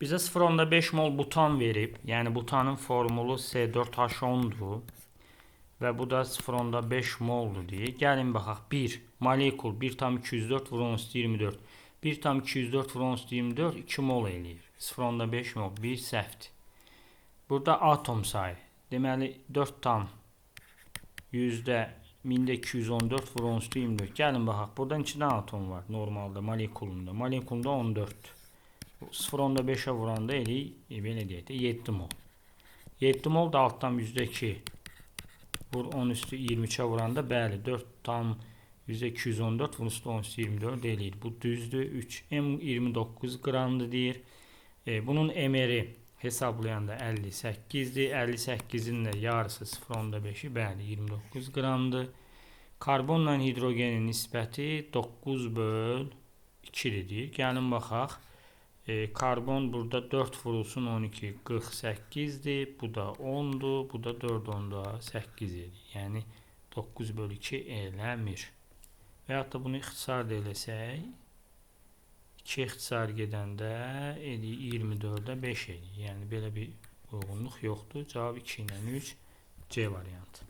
Bizə 0,5 mol butan verib. Yəni butanın formulu C4H10'dur. Və bu da 0,5 moldur deyir. Gəlin baxaq. 1 molekul 1,204 vur 24. 1,204 vur 24 2 mol eləyir. 0,5 mol. 1 səhvdir. Burada atom sayı. Deməli 4 tam %1214 vur 24. Gəlin baxaq. Burada 2 dənə atom var normalda molekulunda. Molekulunda 14. 0,5'e vuranda belə deyək də 7 mol. 7 mol da altdan %2 vur 10 üstü 23'e vuranda bəli 4 tam %214 vur üstü 10 üstü 24 eləyir. Bu düzdür. 3 M29 qramdır deyir. Bunun MR-i hesablayanda 58'dir. 58'in də yarısı 0,5'i bəli 29 qramdır. Karbonla hidrogenin nisbəti 9/2'dir deyir. Gəlin baxaq. Karbon burada 4 vurulsun 12 48'dir. Bu da 10'dur. Bu da 4 10'da 8 edir. Yəni 9/2 eləmir. Və ya da bunu ixtisar da eləsək 2 ixtisar gedəndə 24'də 5 edir. Yəni belə bir uyğunluq yoxdur. Cavab 2 ilə 3 C variantı.